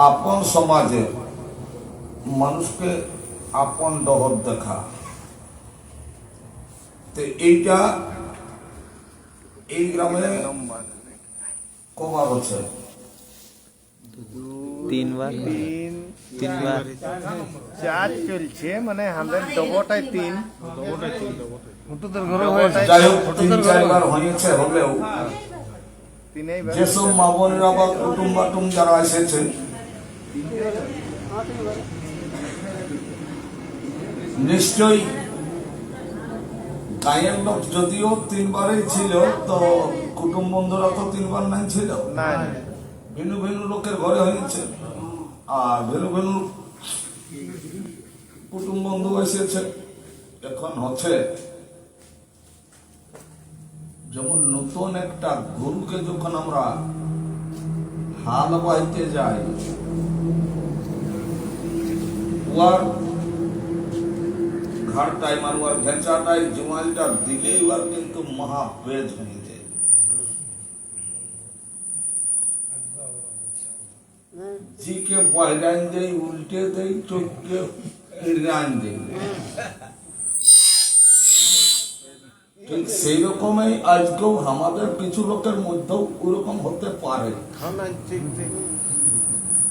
আপন সমাজে মানুষকে আপন ডহর দেখা, তো এইটা এই গ্রামে কবার হচ্ছে? তিনবার চার চলছে, মানে আমাদের ডবটাই তিন। যাই হোক, 3-4 হয়েছে। হলেও যেসব মা বোনেরা বা কুটুম্বাটুম যারা এসেছে, নিশ্চয়ই গায়ের লোক যদিও 3বারই ছিল, তো কুটুম বন্ধুরা তো 3বার নাই ছিল। ভিন্ন ভিন্ন লোকের ঘরে হয়েছে, আর ভিন্ন ভিন্ন কুটুম বন্ধু এসেছে। এখন হচ্ছে যেমন নতুন একটা গরুকে যখন আমরা হাল বাইতে যাই, ওয়ার ঘাড়টাই মারুয়ার ঘেঁচাটাই জমালটা দিলেই ওয়ার কিন্তু মহাবেদ হয়ে যায়। জিকে বয়রান দেই, উল্টে দেই, চোখকে রান দেই। ঠিক সেই রকমই আজকেও আমাদের কিছু লোকের মধ্যেও ওরকম হতে পারে,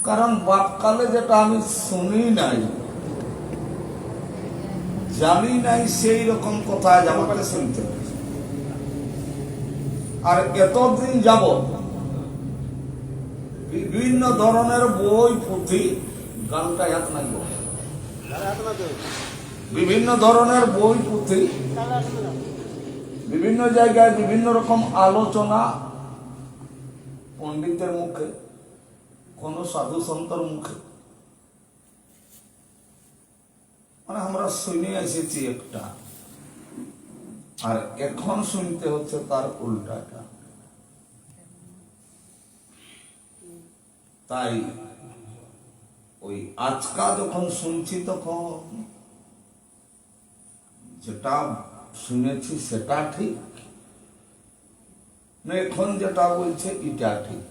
কারণ বাপকালে যেটা আমি শুনি নাই, জানি নাই, সেই রকম কথা আজ আমাকে শুনতে হচ্ছে। আর এতদিন যাব বিভিন্ন ধরনের বই পুঁথি, গানটা হাত নাই, বিভিন্ন ধরনের বই পুঁথি, বিভিন্ন জায়গায় বিভিন্ন রকম আলোচনা, পণ্ডিতের মুখে, কোন সাধু সন্তর মুখে, মানে আমরা শুনে এসেছি একটা, আর এখন শুনতে হচ্ছে তার উল্টাটা। তাই ওই আজকা যখন শুনছি, তখন যেটা শুনেছি সেটা ঠিক না, এখন যেটা বলছে এটা ঠিক,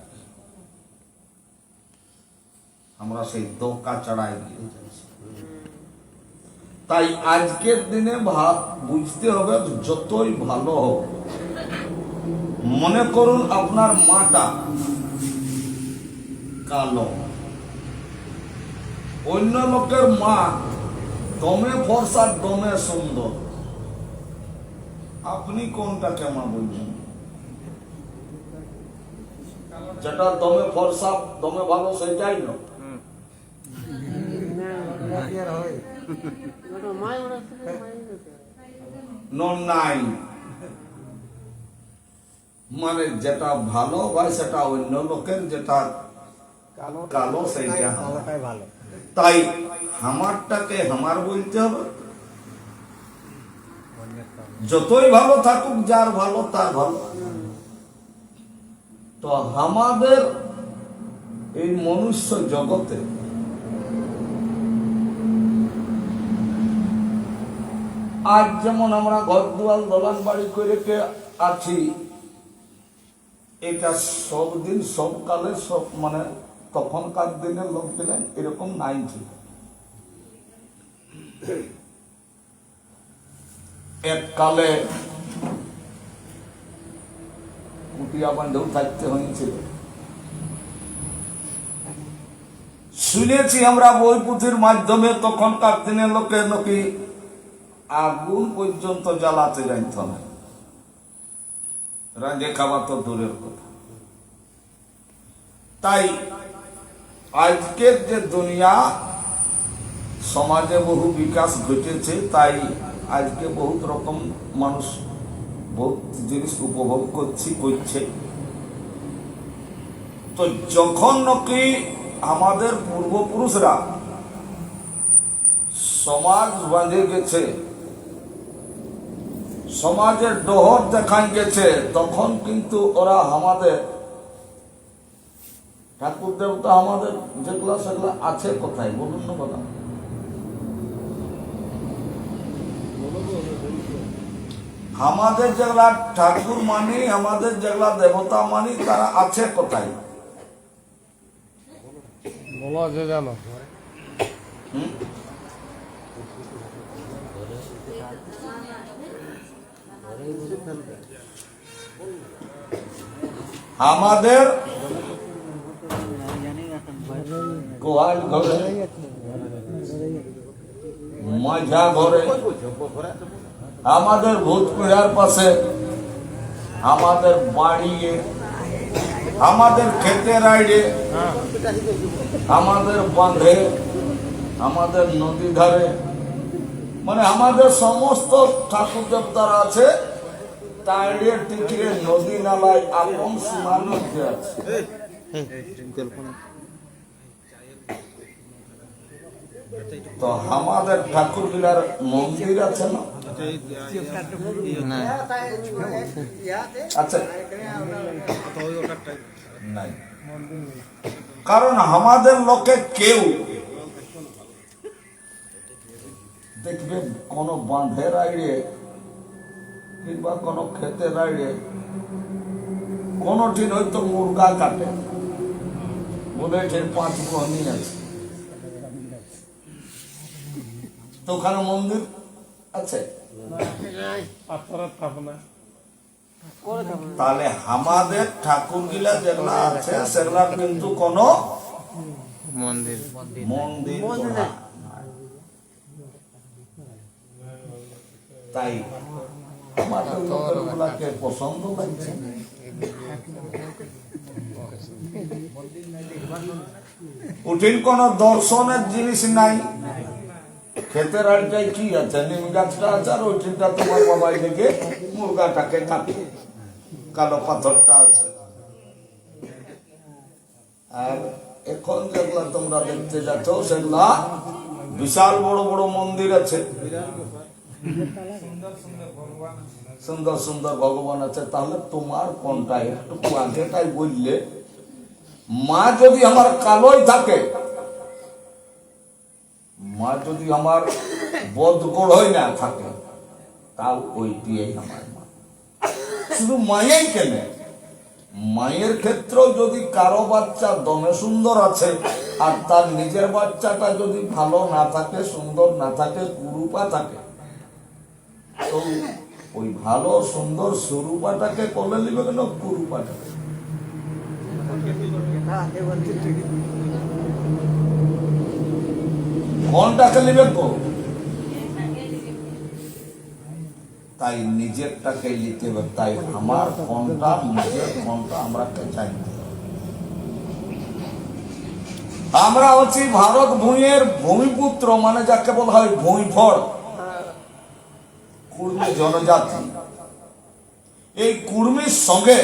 আমরা সেই দোকা চড়াই দিয়ে যাচ্ছি। তাই আজকের দিনে বুঝতে হবে, যতই ভালো হোক, মনে করুন আপনার মাটা কালো, অন্য লোকের মা দমে ফর্সা দমে সুন্দর, আপনি কোনটাকে মা বলছেন? যেটা দমে ফর্সা দমে ভালো সেটাই না। নাই, মানে যেটা ভালো ভাই সেটা অন্য লোকের, যেটা কালো সেইটা ভালো। তাই আমারটাকে আমার বলতে হবে। যতই ভালো থাকুক, যার ভালো তার ভালো। তো আমাদের এই মনুষ্য জগতে আজ যেমন আমরা ঘর দুয়ার দলান বাড়ি করে আছি, এটা সব দিন সব কালে সব, মানে তখনকার দিনের লোক দিলেন এরকম নাই ছিল। এককালে কুটিয়া বান্ধব থাকতে হয়েছিল, শুনেছি আমরা বই পুঁথির মাধ্যমে, তখনকার দিনের লোকে নাকি আগুন পর্যন্ত জ্বালাতে জানত না, রাঁধে খাওয়া তো দূরের কথা। তাই আজকের যে দুনিয়া সমাজে বহু বিকাশ ঘটেছে, তাই আজকে বহুত রকম মানুষ বহুত জিনিস উপভোগ করছে। তো যখন নাকি আমাদের পূর্বপুরুষরা সমাজ বাঁধে গেছে, সমাজের ডহর দেখান গেছে, তখন কিন্তু ওরা আমাদের ঠাকুর দেবতা আমাদের যেগুলা সেগুলা আছে কোথায় বলুন না কথা। আমাদের যেগুলা ঠাকুর মানি, আমাদের যেগুলা দেবতা মানি, তারা আছে কোথায়? বলো যে জানো হুম? আমাদের গোয়াল ঘরে, মাঝা ঘরে, আমাদের ভূতপুরার পাশে, আমাদের বাড়িয়ে, আমাদের ক্ষেতের আইডে, আমাদের বাঁধে, আমাদের নদী ধারে, মানে আমাদের সমস্ত ঠাকুর দেবতারা আছে তাইড়ে টিকিরে নদী নালায় আপন সীমার মধ্যে আছে। তো আমাদের ঠাকুর বিলার মন্দির আছে না? আচ্ছা, নাই, কারণ আমাদের লোকে কেউ দেখবে কোন বাঁধের আইড়ে কিংবা কোন ক্ষেতের আইড়ে কোনটি হয়তো মুরগা কাটে বলে 5 গ্রহণী আছে, তো ওখানে মন্দির আছে। তাহলে আমাদের ঠাকুর গিলা যেগুলা আছে সেগুলা কিন্তু কোন মন্দির মন্দির না। তাই আমাদের লোকের গুলাকে পছন্দ লাগছে। কঠিন কোন দর্শনের জিনিস নাই। ক্ষেতের আড়টাই কি আছে, নিম গাছটা আছে, আর ওইটা তোমার বাবাই থেকে মুরগাটাকে কাটে, কালো পাথরটা আছে। আর এখন যেগুলা তোমরা দেখতে যাচ্ছ সেগুলা বিশাল বড় বড় মন্দির আছে, সুন্দর সুন্দর ভগবান আছে। তাহলে তোমার কোনটা একটু আগেটাই বললে, মা যদি আমার কালোই থাকে, মা যদি আমার বদগড়ই না থাকে, তাও ওইটিই আমার মা। শুধু মায়েই কেন, মায়ের ক্ষেত্রেও যদি কারো বাচ্চা দমে সুন্দর আছে আর তার নিজের বাচ্চাটা যদি ভালো না থাকে, সুন্দর না থাকে, কুরূপা থাকে, তো ওই ভালো সুন্দর স্বরূপাটাকে কোলে নিবে কেন, কুরূপাটাকে? কোনটাকে নিবে তো? তাই নিজেরটাকে নিতে হবে। তাই আমার কোনটা, নিজের কোনটা আমরা চাই না। আমরা হচ্ছি ভারত ভূঁইয়ের ভূমিপুত্র, মানে যাকে বলা হয় ভূঁইফড়, কুর্মী জনজাতি। এই কুর্মীর সঙ্গে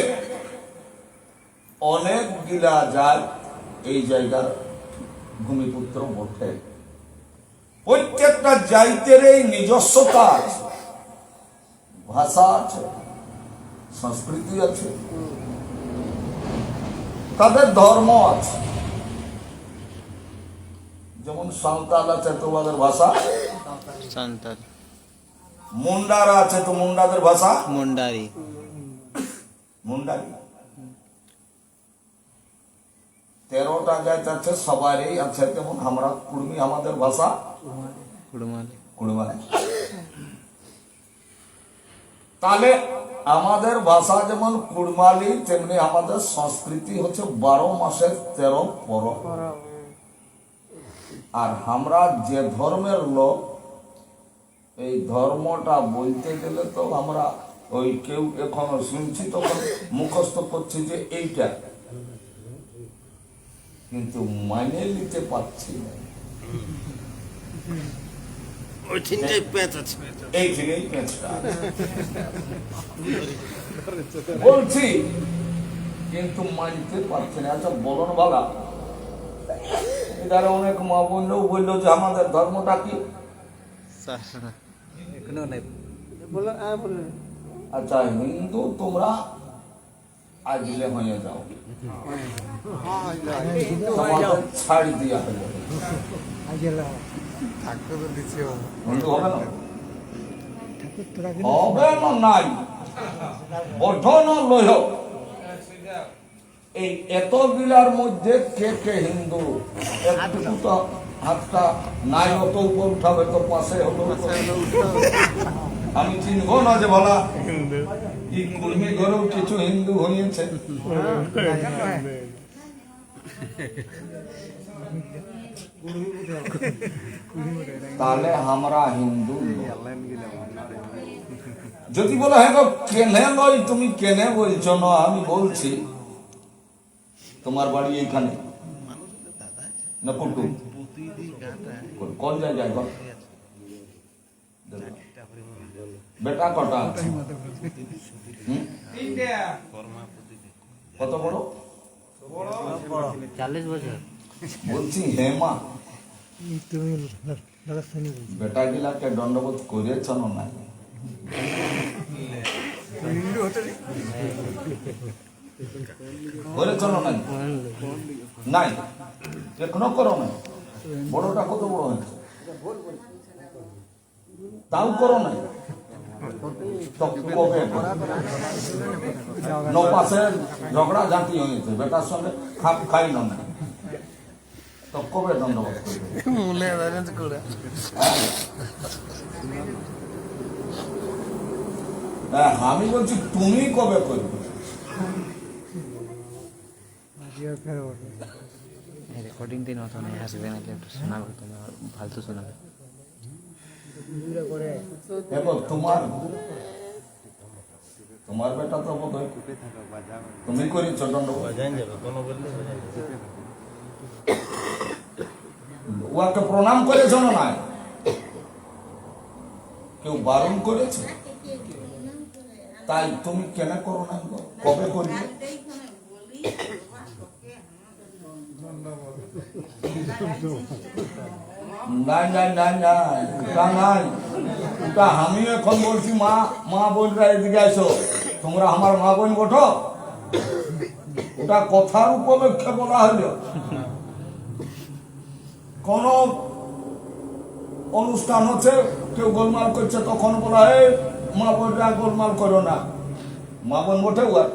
অনেক গিলা যায় এই জায়গার ভূমিপুত্র বটে। প্রত্যেকটা জাতির এই নিজস্বতা আছে, ভাষা আছে, সংস্কৃতি আছে, তাদের ধর্ম আছে। যেমন সাঁওতাল আছে, তোমাদের ভাষা সাঁওতাল। মুন্ডারা আছে, তো মুন্ডাদের ভাষা মুন্ডারি। মুন্ডারি। 13টা জাত আছে, সবারই আছে। যেমন আমরা কুর্মী, আমাদের ভাষা কুড়মালি। কুড়মালি। তাহলে আমাদের ভাষা যেমন কুড়মালি, তেমনি আমাদের সংস্কৃতি হচ্ছে 12 মাসের 13 পরব। আর আমরা যে ধর্মের লোক, এই ধর্মটা বলতে গেলে তো আমরা ওই কেউ এখনো শুনছি তখন মুখস্থ করছি যে এইটা, কিন্তু মানে নিতে পারছি না। এইখানেই পেঁচটা বলছি, কিন্তু মানতে পারছি না। আচ্ছা বলুন বালা, এটার অনেক মা বোনও বললো যে আমাদের ধর্মটা কি? আচ্ছা হিন্দু তোমরা আজলে হয়ে যাও, তোমাদের ছাড় দিয়া হয়ে যাবে। হিন্দু হবে না? হবে না, নাই গঠন লয়। এই এতগুলার মধ্যে কে কে হিন্দু একটু তো হাতটা নাই অত উপর উঠাবে তো পাশে হলো আমি চিনব না যে বলা এই কুর্মী ঘরেও কিছু হিন্দু হয়েছে তাহলে আমরা হিন্দু যদি বলে হ্যাঁ গো, কেনে লই তুমি কেনে বলছো না আমি বলছি তোমার বাড়ি এইখানে না কুটুম কোন জায়গায় গো? বেটা কটা আছে? কত বড়? 40 বছর বলছি হেমা বেটা গিলাকে দণ্ডবোধ করেছ না নাই? করেছ না নাই? নাই এখনো করো নাই? বড়টা কত বড় হয়েছে তাও করো নাই? তো কবে নপাশে ঝগড়া ঝাঁটি হয়েছে বেটার সঙ্গে খাপ খাই না তো কবে দণ্ডবোধ করবে? হ্যাঁ, আমি বলছি তুমি কবে করবে? রেকর্ডিং দিন হতো না আসবে না একটু শোনাবে তুমি ফালতু শোনাবে এবার তোমার তোমার বেটা তো বোধ হয় তুমি করেছ দণ্ডবোধ উহাকে প্রণাম করেছ না নাই? কেউ বারণ করেছে? তাই তুমি কেন করো না গো? কবে করবে? নাই নাই নাই নাই ওটা নাই ওটা আমি এখন বলছি মা মা বোনরা এদিকে আসো তোমরা আমার মা বোন ওঠো ওটা কথার উপলক্ষে বলা হলো কোন অনুষ্ঠান হচ্ছে কেউ গোলমাল করছে তখন বলা হয় মা বোনরা গোলমাল করো না মা বোন ওঠে উয়ার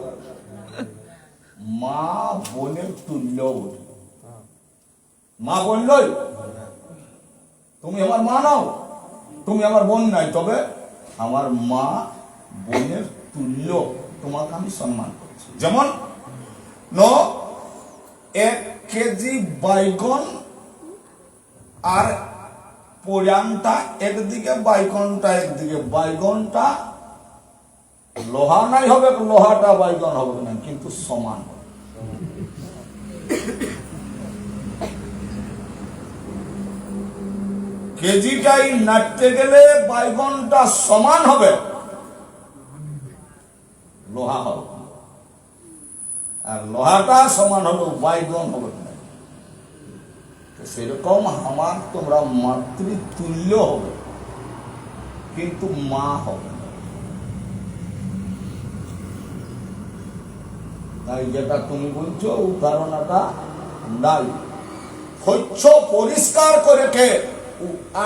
মা বোনের তুল্য ওঠে মা বললই তুমি আমার মা নাও তুমি আমার বোন নাই তবে আমার মা বোনের তুল্য তোমাকে আমি সম্মান করছি যেমন 1 কেজি বাইগন আর পোড়ানটা একদিকে বাইগনটা একদিকে বাইগনটা লোহা নাই হবে লোহাটা বাইগন হবে না কিন্তু সমান হবে কেজিটাই নাড়তে গেলে বাইগনটা সমান হবে লোহা হবে আর লোহাটা সমান হলো বাইগন হবে না সেরকম আমার তোমরা মাতৃতুল্য হবে কিন্তু মা হবে না তাই যেটা তুমি বলছো ওই ধারণাটা নাই হচ্ছ পরিষ্কার করে কে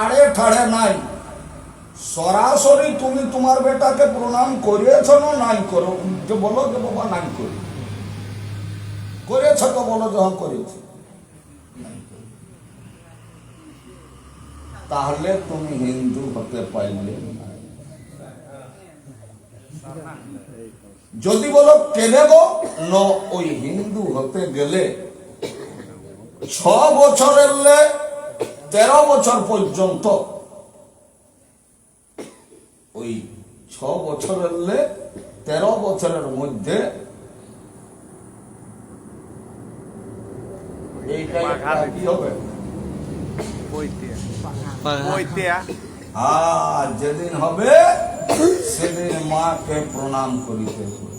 আড়ে ঠাড়ে নাই সরাসরি তুমি তোমার বেটাকে প্রণাম করিয়েছ না নাই করো যে বলো যে বাবা নাই করি করেছ তো বলো যখন করেছি তাহলে তুমি হিন্দু হতে পারলে যদি বলো কেনে গো ন ওই হিন্দু হতে গেলে 6 বছরের 13 বছর পর্যন্ত ওই 6 বছরের 13 বছরের মধ্যে এইটাই কি হবে আর যেদিন হবে সেদিন মাকে প্রণাম করিতে হবে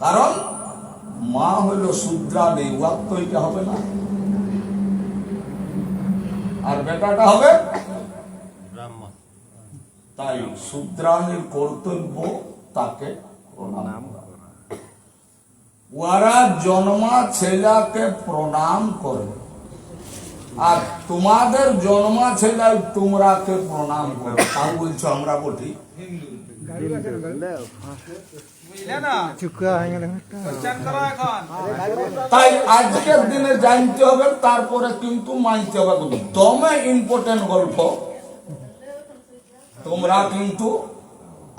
কারণ মা হইল শূদ্রাণী উহার তো এটা হবে না আর বেটাটা হবে ব্রাহ্মণ তাই শূদ্রাণীর কর্তব্য তাকে প্রণাম করা ওরা জন্মা ছেলেকে প্রণাম করে আর তোমাদের জন্মা ছেলে তোমরাকে প্রণাম করো তাও বলছো আমরা বলি চুকা হয়ে গেল তাই আজকের দিনে জানতে হবে, তারপরে কিন্তু মানতে হবে। দমে ইম্পর্টেন্ট গল্প, তোমরা কিন্তু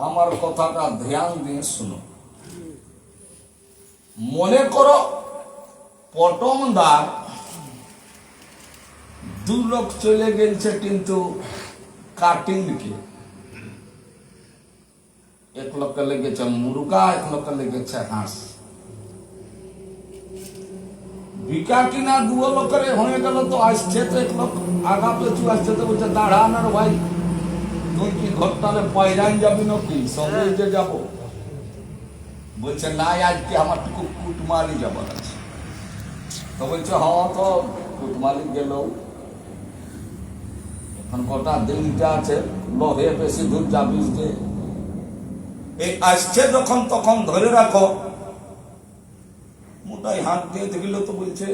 আমার কথাটা ধ্যান দিয়ে শুনো। মনে করো পটমদার দু লোক চলে গেছে কিন্তু কাটিংকে, এক লোকে লেগেছে মুরগা, এক লোকে লেগেছে হাঁস। বিকা কিনা দুও লোকের হয়ে গেল, তো আসছে তো এক লোক আগা পেছু আসছে, তো বলছে দাঁড়ানোর ভাই তুই কি ঘরটালে পয়রান যাবি নাকি, সঙ্গে যে যাবো? বলছে না, আজকে আমার টুকু কুটমালি যাবার আছে। তো বলছে হ্যাঁ, তো কুটমালি গেল, এখন গোটা দিনটা আছে, লহে বেশি দূর যাবিস যে। এই আসছে যখন তখন ধরে রাখো, মোটাই হাত দিয়ে দেখল, তো বলছে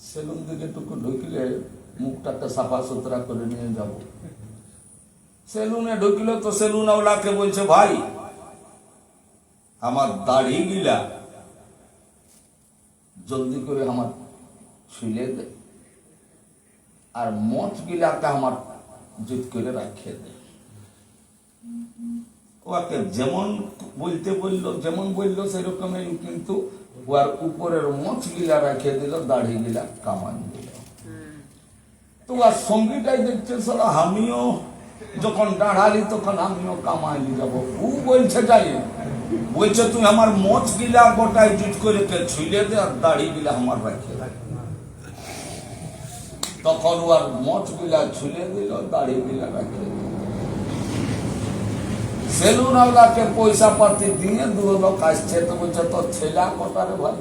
সেলুন দিকে টুকু ঢুকলে মুখটাকে সাফা সুতরা করে নিয়ে যাব। সেলুনে ঢুকল, তো সেলুন ওলাকে বলছে ভাই আমার দাড়ি গিলা জলদি করে আমার ছুলে দে, আর মোচ গিলাকে আমার জুত করে রাখিয়ে দে। ওকে যেমন বলতে বললো, যেমন বললো সেরকমই, কিন্তু ওর উপরের মোচ গিলা রাখিয়ে দিল, দাড়ি গিলা কামান দিল। তো আর সঙ্গীটাই দেখছে সালা আমিও যখন দাঁড়ালি তখন আমিও কামাইলি যাবো। ও বলছে যাই, বলছে তুই আমার মোচ গিলা গোটাই জুট করে ছুলে দে, আর দাড়ি গিলা আমার রাখিয়ে দে। তখন ও আর মোচ গিলা ছুলে দিল, দাড়ি গিলা রাখিয়ে দিল। সেলুন ওয়ালাকে পয়সা পাতি দিয়ে দু লোক আসছে, তো বলছে তোর ছেলা কটারে ভাই?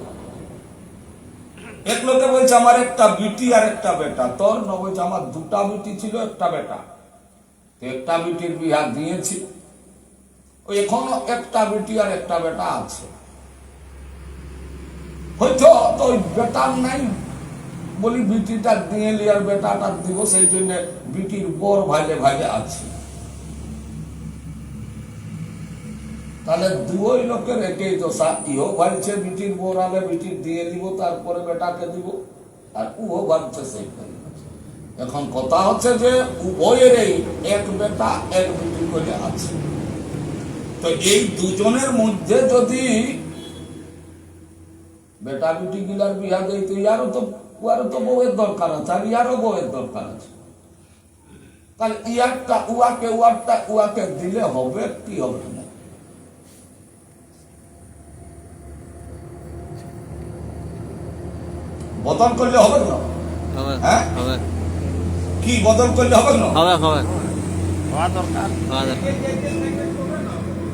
এক লোকে বলছে আমার একটা বিটি আর একটা বেটা। তোর না? বলছে আমার দুটা বিটি ছিল, একটা বেটা। একটা বিটির বিয়া দিয়েছি, ওই এখনো একটা বিটি আর একটা বেটা আছে। হয়তো তো ওই বেটার নাই বলি বিটিটা দিয়ে লি আর বেটাটা দিব, সেই জন্য বিটির বর ভাইলে ভাইলে আছে। তাহলে দুই লোকের একই দশা, ইও ভাবছে বিটির বর আলে বিটির দিয়ে দিব, তারপরে বেটাকে দিব, আর উও ভাবছে সেইটাই। এখন কথা হচ্ছে যে উভয়ের এক বেটা এক বিটি করে আছে। তো এই দুজনের মধ্যে যদি বেটা বিটি গিলার বিয়া দেয়, তো ইয়ারও তো বউয়ের দরকার আছে, আর ইয়ারও বউয়ের দরকার আছে। তাহলে ইয়ারটা উয়াকে, উয়ারটা উয়াকে দিলে হবে কি হবে না? বদল করলে হবে না? হ্যাঁ, কি বদল করলে হবে না? হওয়া দরকার।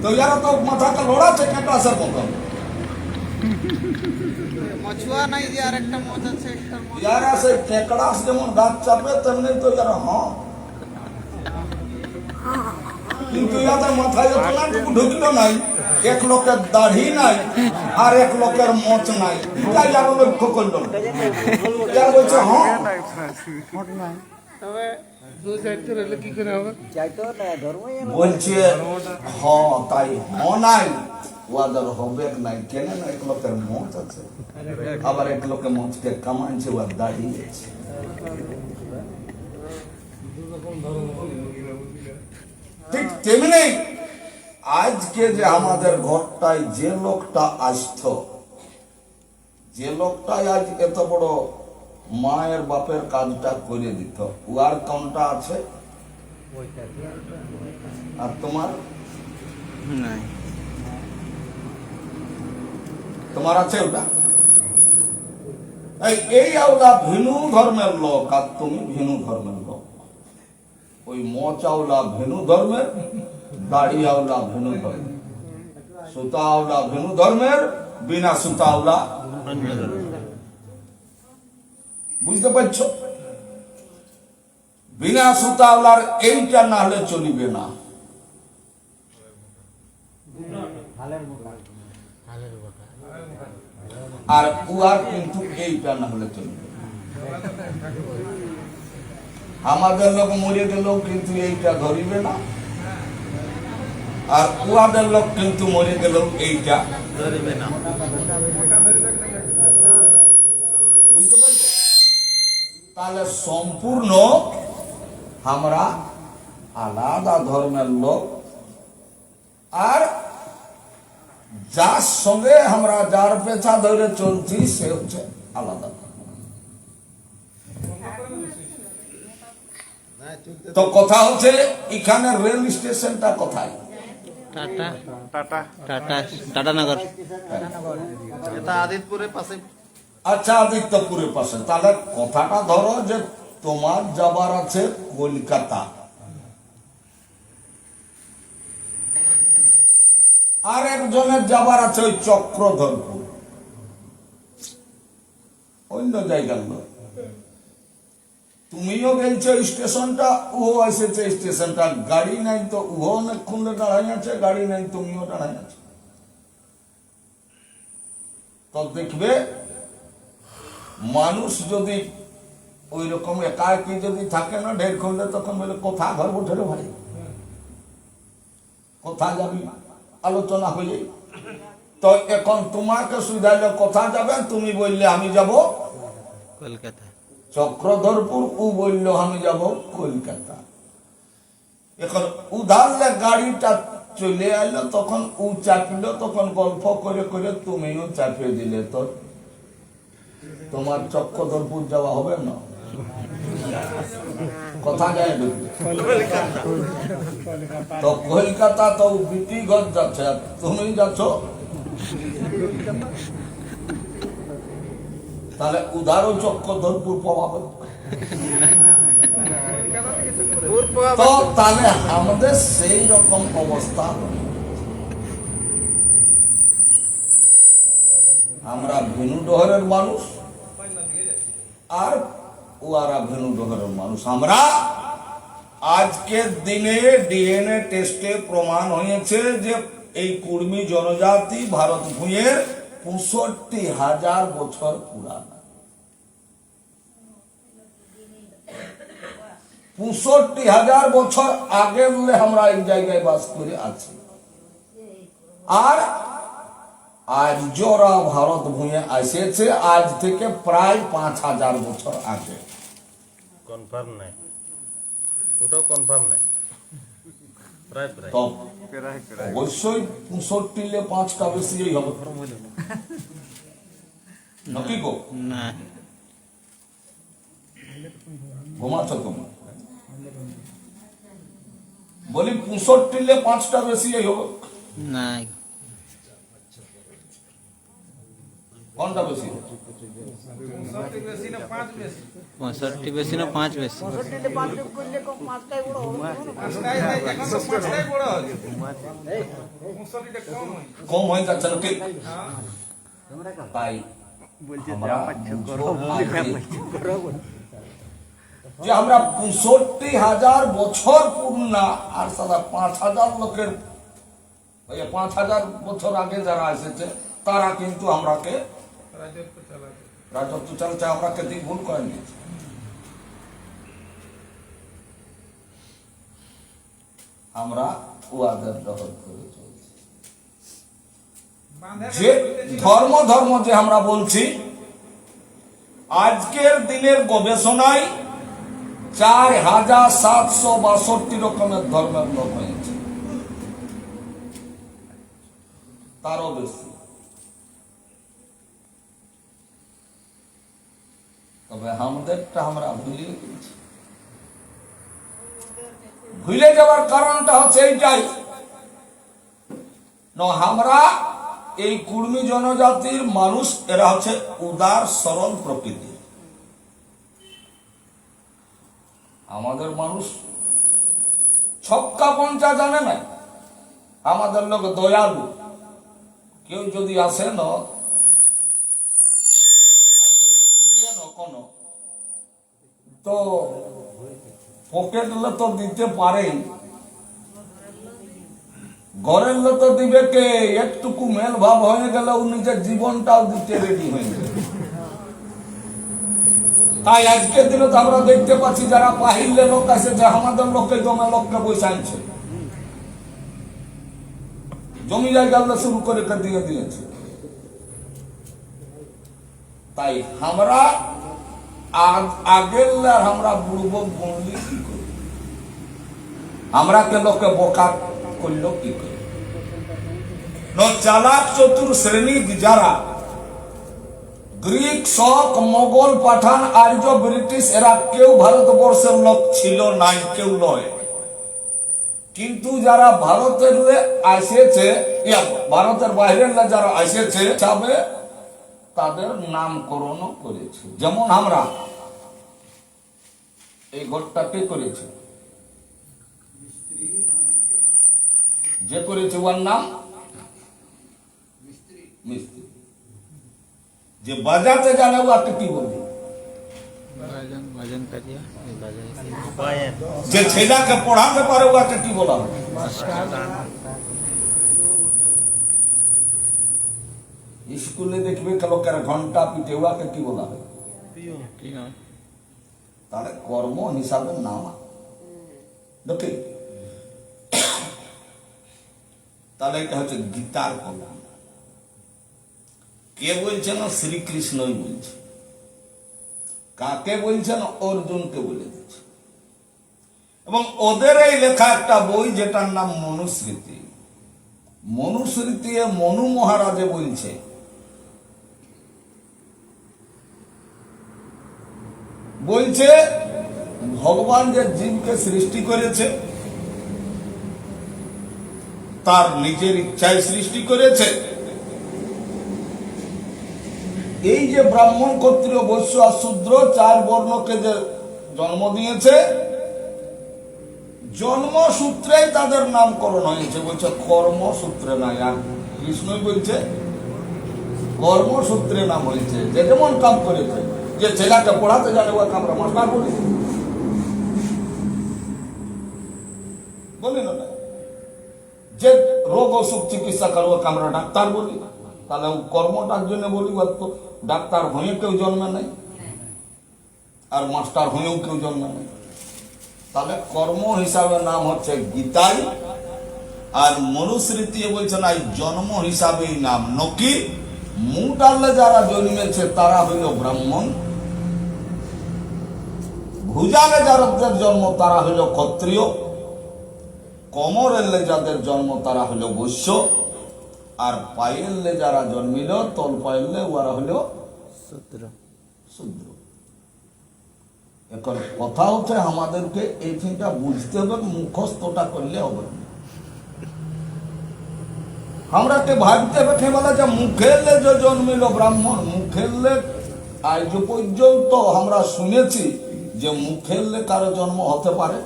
তো ইয়ারা তো মাথাটা লড়াচ্ছে কেটে আসার বদল। মছুয়া নাই যে আরেকটা মত আছে, একটা মত ইয়ারা সে কেকড়াস যেমন দাঁত চাপে, তেমনি তো ইয়ারা হ্যাঁ, কিন্তু ইয়াদের মাথায় এতটুকু ঢুকলো নাই, এক লোকের দাড়ি নাই আর এক লোকের মোচ নাই, তাই আরো লক্ষ্য করলো। ইয়ার বলছে হ্যাঁ, তবে দুই সাইড রেলে কি করে হবে? বলছে হ্যাঁ, তাই হ্যাঁ নাই ওয়াদের হবে নাই। কেন না? এক লোকের মোচ আছে, আবার এক লোকের মোচকে কামাইছে, ওয়ার দাড়ি আছে। ঠিক তেমনি আজকে যে আমাদের ঘরটায় যে লোকটা আসত, যে লোকটাই আজ এত বড় মায়ের বাপের কাজটা করে দিত, উয়ার কোনটা আছে? আর তোমার তোমার আছে ওটা? এই আওলা ভিন্ন ধর্মের লোক, আর তুমি ভিন্ন ধর্মের লোক। ওই মোচ আওলা ভিন্ন ধর্মের, দাড়ি আওলা ভিন্ন ধর্মের, সুতা আওলা ভিন্ন ধর্মের, বিনা সুতা আওলা। বুঝতে পারছ? বিনা সুতা আওলার এইটা না হলে চলিবে না। আর উয়ার কিন্তু এইটা না হলে চলবে। আমাদের লোক মরে গেলেও কিন্তু এইটা ধরিবে না, আর উহাদের লোক কিন্তু মরে গেল এইটা বুঝতে পারছো? তাহলে সম্পূর্ণ আমরা আলাদা ধর্মের লোক, আর যার সঙ্গে আমরা যার পেছা ধরে চলছি সে হচ্ছে আলাদা। তো কথা হচ্ছে এখানে রেল স্টেশনটা কোথায়? Tata tata tata Tatanagar. এটা আদিতপুরের পাশে। আচ্ছা, আদিত্যপুরের পাশে। তাহলে কথাটা ধরো যে তোমার যাবার আছে কলকাতা, আর একজনের যাবার আছে ওই চক্রধরপুর, অন্য জায়গার লোক। তুমিও গেছো স্টেশনটা, উহো এসেছে স্টেশনটা, গাড়ি নাই তো উহো অনেকক্ষণ দাঁড়াই আছে, গাড়ি নাই তুমিও দাঁড়াই আছো। তো দেখবে মানুষ যদি ওই রকম একাকি যদি থাকে না ঢের খন্ডে, তখন বলে কোথা ঘর বঠে রে ভাই, কোথা যাবি, আলোচনা হয়ে। তো এখন তোমাকে সুবিধাইলে কোথা যাবেন, তুমি বললে আমি যাব কলকাতা। চক্রধরপুর, ও বললো আমি যাব কলকাতা। এখন উধারলে গাড়িটা চলে আইলো, তখন ও চাপিল, তখন গল্প করে করে তুমিও চাপিয়ে দিলে, তো তোমার চক্রধরপুর যাওয়া হবে না। কথা যায় ঢুকবে তো কলকাতা, তো বিটি ঘর যাচ্ছে, আর তুমি যাচ্ছ, তাহলে উদারও চক্রধরপুর পাওয়া হবে। তো তাহলে আমাদের সেই রকম অবস্থা, আমরা ভেনু ডহরের মানুষ আর ওরা ভেনু ডহরের মানুষ। আমরা আজকের দিনে ডিএনএ টেস্টে প্রমাণ হয়েছে যে এই কুর্মী জনজাতি ভারত ভূঁয়ের ৬৫,০০০ বছর পুরানা। ৬৫,০০০ বছর আগে বলে আমরা এই জায়গায় বাস করে আছি, আর আজ জোরা ভারত ভূঁয়ে এসেছে আজ থেকে প্রায় ৫,০০০ বছর আগে। কনফার্ম নাই, ওটাও কনফার্ম নাই, প্রায় প্রায়। তো অবশ্যই ৬৫ 5টা বেশি হবে নাকি গো? না, ঘুমাচ্ছ তুমি? বলি ৬৫ 5টা বেশি হবে। না, কোনটা বেশি? 65 বেশি না 5 বেশি? কম হয়ে যাচ্ছে নাকি? তাই আমরা যে আমরা ৬৫,০০০ বছর পূর্ণ, আর সাদা ৫,০০০ লোকের ৫,০০০ বছর আগে যারা এসেছে তারা কিন্তু আমরাকে রাজত্ব চালাচ্ছে, আমরাকে দ্বিগুণ করে নিয়েছে। আমরা উহাদের দখল করে চলছি। যে ধর্ম ধর্ম যে আমরা বলছি, আজকের দিনের গবেষণায় ৪,৭৬২ রকমের ধর্মের লোক হয়েছে, তারও বেশি। তবে আমাদেরটা আমরা ভুলিয়ে গেছি। ভুলে যাওয়ার কারণটা হচ্ছে এইটাই, আমরা এই কুর্মী জনজাতির মানুষ, এরা হচ্ছে উদার সরল প্রকৃতি। আমাদের মানুষ ছক্কা পঞ্চা জানে না, আমাদের লোক দয়ালু। কেউ যদি আসে না, আর যদি খুঁজে না কোনো, তো পকেট তো দিতে পারে, ঘরের লোক তো দিবে কে? একটুকু মেল ভাব হয়ে গেলে ও নিজের জীবনটাও দিতে রেডি হয়ে যাবে। তাই আজকের দিনে তো আমরা দেখতে পাচ্ছি যারা বাহিরের লোক আছে, যে আমাদের লোককে জমা লোককে বসে আনছে, জমি জায়গা শুরু করে দিয়ে দিয়েছে। তাই আমরা আগের আমরা বুড়বো গুনলি কি করি, আমরা কে লোকে বোকা করলো কি করি। চালাক চতুর শ্রেণী যারা গ্রিক, শক, মোগল, পাঠান, আর্য, ব্রিটিশ এরা কেউ ভারতবর্ষের লোক ছিল নাই, কেউ নয়। কিন্তু যারা ভারতের আসেছে, ভারতের বাইরের যারা আসেছে তবে তাদের নামকরণ করেছে। যেমন আমরা এই ঘরটাকে করেছি, যে করেছে ওর নাম মিস্ত্রি। যে বাজাতে জানে ওকে কি বলবে, वजन करिए বায়েন যে ছেলেকে পড়াতে পারে ওকে কি বলা হবে। স্কুলে দেখবে লোকের ঘন্টা পিঠে ওকে কি বলা হবে। তাহলে কর্ম হিসাবে নাম দেখে, তাহলে এটা হচ্ছে গীতার কথা। কে বলছেন? শ্রীকৃষ্ণই বলছে। কাকে বলছেন? অর্জুনকে বলে দিচ্ছে। এবং ওদের এই লেখা একটা বই যেটার নাম মনুস্মৃতি। মনুস্মৃতি মনু মহারাজে বলছে ভগবান যে জীবকে সৃষ্টি করেছে তার নিজের ইচ্ছায় সৃষ্টি করেছে। এই যে ব্রাহ্মণ, ক্ষত্রিয়, বৈশ্য আর শূদ্র চার বর্ণকে যে জন্ম দিয়েছে, জন্মসূত্রেই তাদের নামকরণ হয়েছে। বলছে কর্মসূত্রে নাই। আর কৃষ্ণই বলছে কর্মসূত্রে নাম হয়েছে। যে যেমন কাম করেছে, যে ছেলেকে পড়াতে জানে ওকে আমরা মাস্টার বলি, বলি না? যে রোগ অসুখ চিকিৎসা করে ওকে আমরা ডাক্তার বলি। তাহলে কর্মটার জন্য বলি, তো ডাক্তার হয়ে কেউ জন্মে নাই, আর মাস্টার হয়েও কেউ জন্মে নাই। তাহলে কর্ম হিসাবে নাম হচ্ছে গীতাই, আর মনুস্মৃতি বলছে না জন্ম হিসাবেই নাম। নকি মুটালে যারা জন্মেছে তারা হইল ব্রাহ্মণ, ভুজালে যাদের জন্ম তারা হইল ক্ষত্রিয়, কোমরেলে যাদের জন্ম তারা হইল বৈশ্য, আর পায়েলে যারা জন্মিল তল পায়েলে ওরা হইল শূদ্র। এখন কথা হচ্ছে আমাদেরকে এইটা বুঝতে হবে, মুখস্থটা করলে হবে না। আমরা ভাবতে বেঠে বলা যে মুখেলে যে জন্মিল ব্রাহ্মণ, মুখেলে আজ পর্যন্ত আমরা শুনেছি যে মুখেলে কারো জন্ম হতে পারে,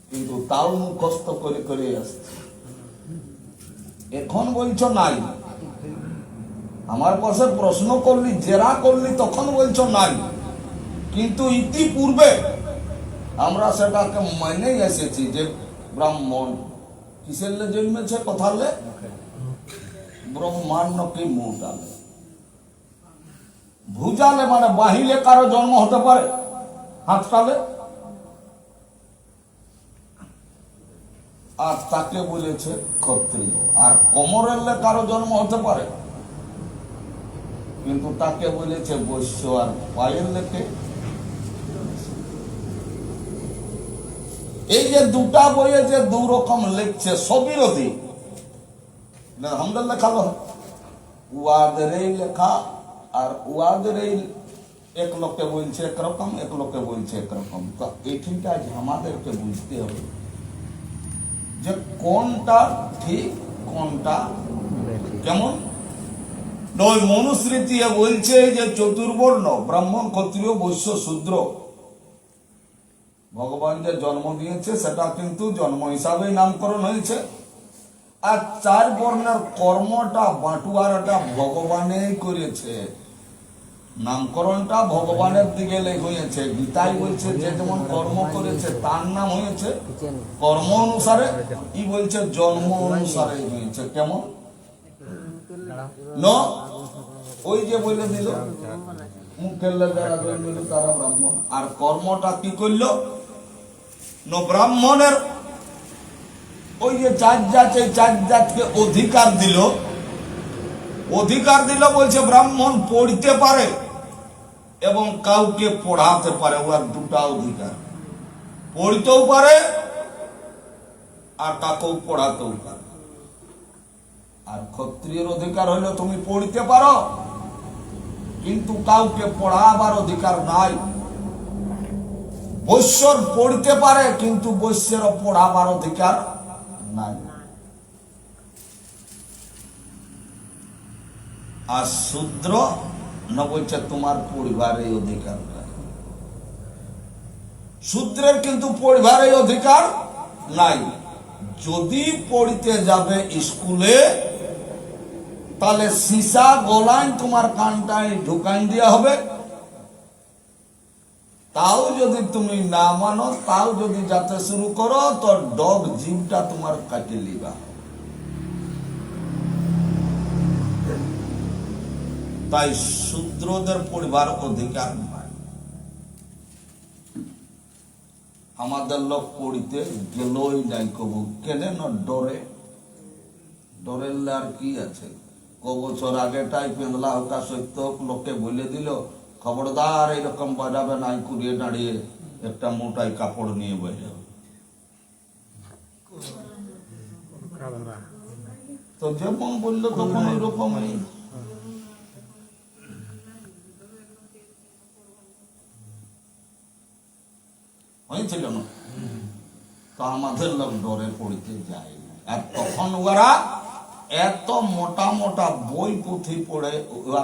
কিন্তু তাও মুখস্থ করে করে আসছে। এখন বলছো নাই। আমার পাশে প্রশ্ন করলি, জেরা করলি, তখন বলছো নাই। কিন্তু ইতিপূর্বে আমরা সেটাকে মেনে এসেছি যে ব্রাহ্মণ কিসের জন্মেছে, কথালে ব্রহ্মাণ্ড কি মুটালে। ভুজালে মানে বাহিলে কারো জন্ম হতে পারে, হাতটালে, আর তাকে বলেছে ক্ষত্রিয়। আর কোমরেলে কারো জন্ম হতে পারে, কিন্তু তাকে বলেছে বৈশ্য। আর পায়ের লেখে এই যে দুটা বইয়ে যে দু রকম লিখছে সবিরোধী, আমাদের লেখা উয়াদের লেখা, আর উয়াদের এক লোককে বলছে একরকম, এক লোককে বলছে একরকম। তো এইটা আমাদেরকে বুঝতে হবে যে কোনটা ঠিক কোনটা কেমন। ওই মনুস্মৃতি বলছে যে চতুর্বর্ণ ব্রাহ্মণ, ক্ষত্রিয়, বৈশ্য, শূদ্র ভগবান যে জন্ম দিয়েছে সেটা কিন্তু জন্ম হিসাবে নামকরণ হয়েছে। আর চার বর্ণের কর্মটা বাঁটুয়ারাটা ভগবানেই করেছে, নামকরণটা ভগবানের দিকে হয়েছে। গীতাই বলছে যে যেমন কর্ম করেছে তার নাম হয়েছে কর্ম অনুসারে, ই বলছে জন্ম অনুসারে হয়েছে। কেমন ওই যে বলে দিল মুখের যারা জন্মিল তারা ব্রাহ্মণ। আর কর্মটা কি করল? ব্রাহ্মণের ওই যে চার জাত, এই চার জাতকে অধিকার দিল, বলছে ব্রাহ্মণ পড়তে পারে এবং কাউকে পড়াতে পারে। ওর দুটা অধিকার, পড়তেও পারে আর কাকেও পড়াতেও পারে। আর ক্ষত্রিয়ের অধিকার হইলো তুমি পড়তে পারো কিন্তু কাউকে পড়াবার অধিকার নাই। বৈশ্যর পড়তে পারে কিন্তু বৈশ্যের পড়াবার অধিকার নাই। আর শূদ্র না বলছে তোমার পরিবারের অধিকার নাই। শূদ্রের কিন্তু পরিবারের অধিকার নাই। যদি পড়তে যাবে স্কুলে তাহলে সীসা গলায় তোমার কানটায় ঢুকাই দেওয়া হবে। তাও যদি তুমি না মানো, তাও যদি যাতে শুরু করো তো ডগ জিভটা তোমার কাটে লিবা। তাই শূদ্রদের পরিবার অধিকার নাই। আমাদের লোক পড়িতে গেলই নাই কবু, কেন না ডরে। ডরের আর কি আছে? বছর আগেটাই পেন্দলা হোকা সত্য লোককে বলে দিল খবরদার এরকম বাজাবে নাই, কুড়িয়ে দাঁড়িয়ে একটা মোটাই কাপড় নিয়ে বসে। তো যেমন বললো তখন ওইরকমই হয়েছিল না। তো আমাদের লোক ডরে পড়িতে যায় না। আর তখন ওরা এত মোটা মোটা বই পুঁথি পড়ে ওরা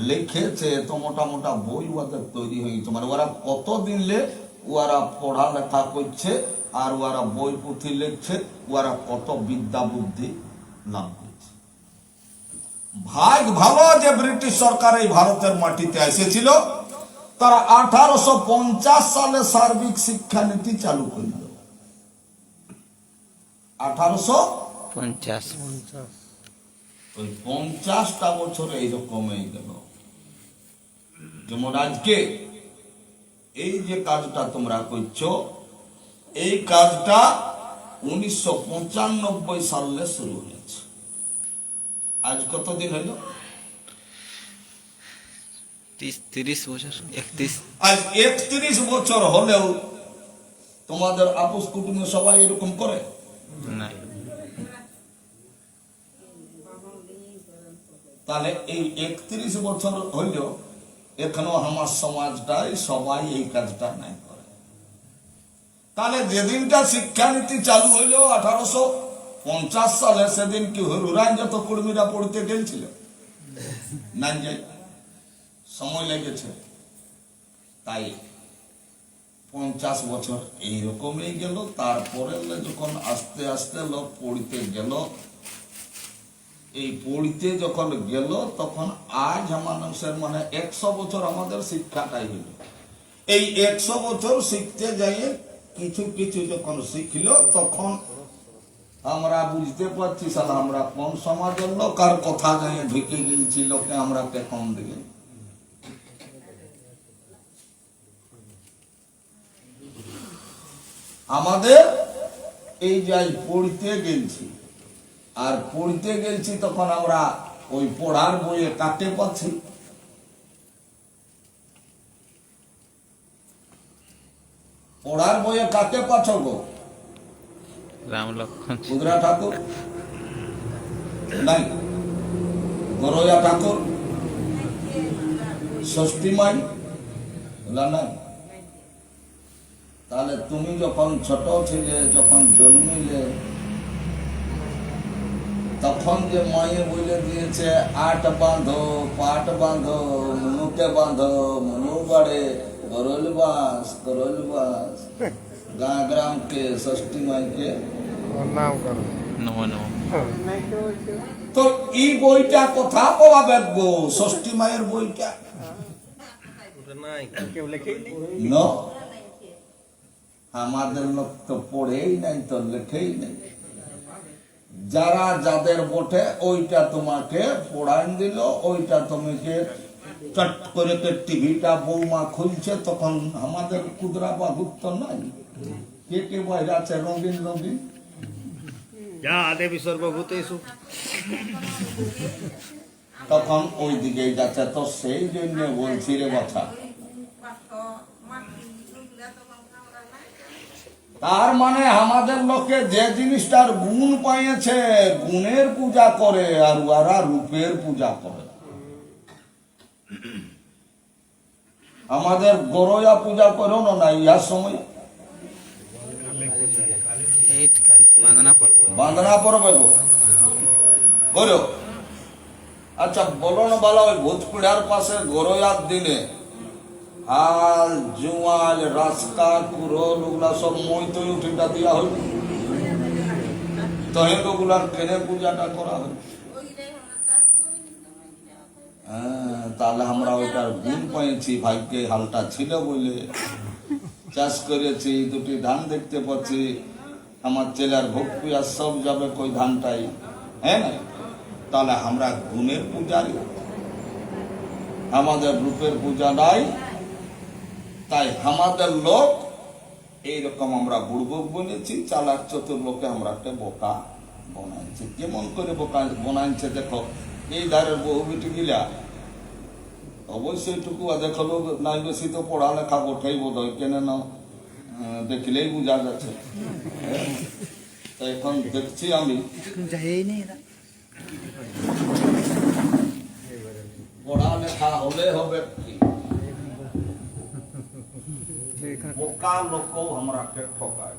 লিখেছে, এত মোটা মোটা বই ওদের তৈরি হয়েছে। মানে ওরা কতদিন ওরা পড়ালেখা করছে আর ওরা বই পুঁথি লিখছে, ওরা কত বিদ্যা বুদ্ধি লাভ করছে। ভাগ ভালো যে ব্রিটিশ সরকার এই ভারতের মাটিতে এসেছিল। তারা 1850 সালে সার্বিক শিক্ষানীতি চালু করল। 1850 ওই 50টা বছরে এইরকম হয়ে গেল। যেমন আজকে এই যে কাজটা তোমরা করছো, এই কাজটা 1995 সালে শুরু হয়েছে। আজ কতদিন হইল? 30 বছর, 31। আজ 31 বছর হলেও তোমাদের আপোষ কুটুমে সবাই এরকম করে নাই। তাহলে এই 31 বছর হইল এখনো আমার সমাজটাই সবাই এই কাজটা নাই করে। তাহলে যেদিনটা শিক্ষানীতি চালু হইল 1850 সালে, সেদিন কি হুরান যত কর্মীরা পড়তে গেছিল না? যাই সময় লেগেছে। তাই 50 বছর এইরকমই গেল। তারপরে যখন আস্তে আস্তে লোক পড়তে গেল, এই পড়তে যখন গেল তখন আজ মানুষের মানে 100 বছর আমাদের শিক্ষাটাই হইল। এই 100 বছর শিখতে যাই কিছু কিছু যখন শিখল তখন আমরা বুঝতে পারছি সালা আমরা কোন সমাজের লোক আর কথা যাই ঢুকে গিয়েছি লোকে আমরা কম দিকে। আমাদের এই যাই পড়তে গেছি আর পড়তে গেছি তখন আমরা ওই পড়ার বইয়ে কাটে পাচ্ছি। পড়ার বইয়ে কাকে পাচ্ছ গো? রাম লক্ষণ ক্ষুদ্রা ঠাকুর নাই, গরয়া ঠাকুর, ষষ্ঠী মাই নাই। তাহলে তুমি যখন ছোট ছিলে, যখন জন্মিলে, তখন যে মায়ে বলে দিয়েছে 8 বাঁধো, পাট বাঁধো, মনুকে বাঁধো, মনু বাড়ে, করল বাস, করল বাস, গাঁ গ্রামকে ষষ্ঠী মাইকে নাম করো। নমো নমো। তো এই বইটা কথা পাবে গো? ষষ্ঠী মায়ের বইটা কেউ লেখেই নেই। ন আমাদের লোক তো পড়েই নাই, তো লেখেই নেই। যারা যাদের বটে ওইটা তোমাকে পড়ান দিল, ওইটা তোমাকে চট করে টিভিটা বৌমা খুলছে, তখন আমাদের ক্ষুদ্রা বাহুত্ব নাই। কে কে বাইরে আছে রঙিন রঙিন যা দেবী সর্বভূতেষু। তখন ওই দিকে যাচ্ছে। তো সেই জন্য বলছি রে কথা, তার মানে আমাদের লোকে যে জিনিসটার গুণ পাইছে গুণের পূজা করে, আর ওরা রূপের পূজা করে। আমাদের গরয়া পূজা করো না ইয়ার সময় এইট কাল বাঁধনা পর্ব বাঁধনা পড়বে গো করো। আচ্ছা বলো না বলো, ওই ভোজপুরার পাশে গরয়ার দিনে হাল জুয়াল রাস্তা কুরল ওগুলা সব মই তৈ উঠিটা দিয়া হইল, তহে ওগুলার কেনে পূজাটা করা হয়। তাহলে আমরা ওইটার গুণ পাইছি, ভাগ্যে হালটা ছিল বলে চাষ করেছি, দুটি ধান দেখতে পাচ্ছি, আমার ছেলের ভক্তি আর সব যাবে কই ধানটাই, হ্যাঁ না? তাহলে আমরা গুণের পূজারি, আমাদের রূপের পূজা নাই। তাই আমাদের লোক এইরকম আমরা বুড়বক বনেছি, চালাক চতুর লোকে আমরা একটা বোকা বনাইছি। কেমন করে বোকা বনাইছে দেখো, এই ধারের বহু বেটি গিলা অবশ্যই টুকু দেখলো নাই বেশি তো পড়ালেখা বটেই বোধ হয়, কেন না দেখলেই বোঝা যাচ্ছে। এখন দেখছি আমি পড়ালেখা হলে হবে কি, বোকা লোক আমরাকে ঠকায়।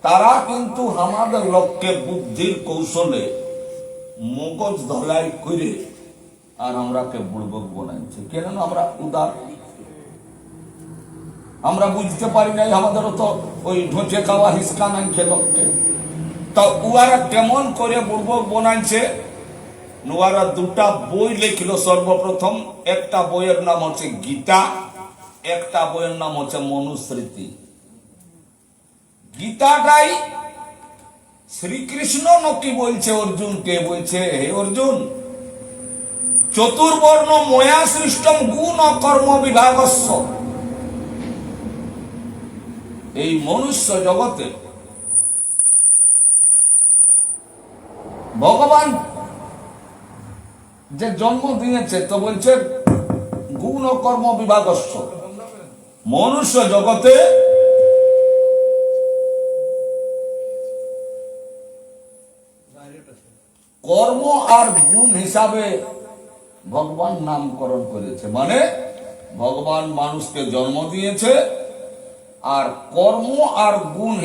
তারা কিন্তু আমাদের লোককে বুদ্ধির কৌশলে মগজ ধলাই করে আর আমরাকে বুড়বক বানাইছে। কেন আমরা উদার, আমরা বুঝতে পারি নাই, আমাদেরও তো ওই ঢোঁচে খাওয়া হিসকা নাই খেলকে। তো উহারা কেমন করে বুড়বক বানাইছে, উহারা দুটা বই লিখল সর্বপ্রথম। একটা বইয়ের নাম হচ্ছে গীতা, একটা বইয়ের নাম হচ্ছে মনুস্মৃতি। গীতাটাই শ্রীকৃষ্ণ নাকি বলছে অর্জুনকে, বলছে হে অর্জুন, চতুর্বর্ণ ময়া সৃষ্টম গুণ কর্ম বিভাগস্য। এই মনুষ্য জগতে ভগবান যে জন্ম দিয়েছে, তো বলছে গুণ কর্ম বিভাগস্য। মনুষ্য জগতে কর্ম আর গুণ হিসাবে ভগবান নামকরণ করেছে। মানে ভগবান মানুষকে জন্ম দিয়েছে, আর কর্ম আর গুণ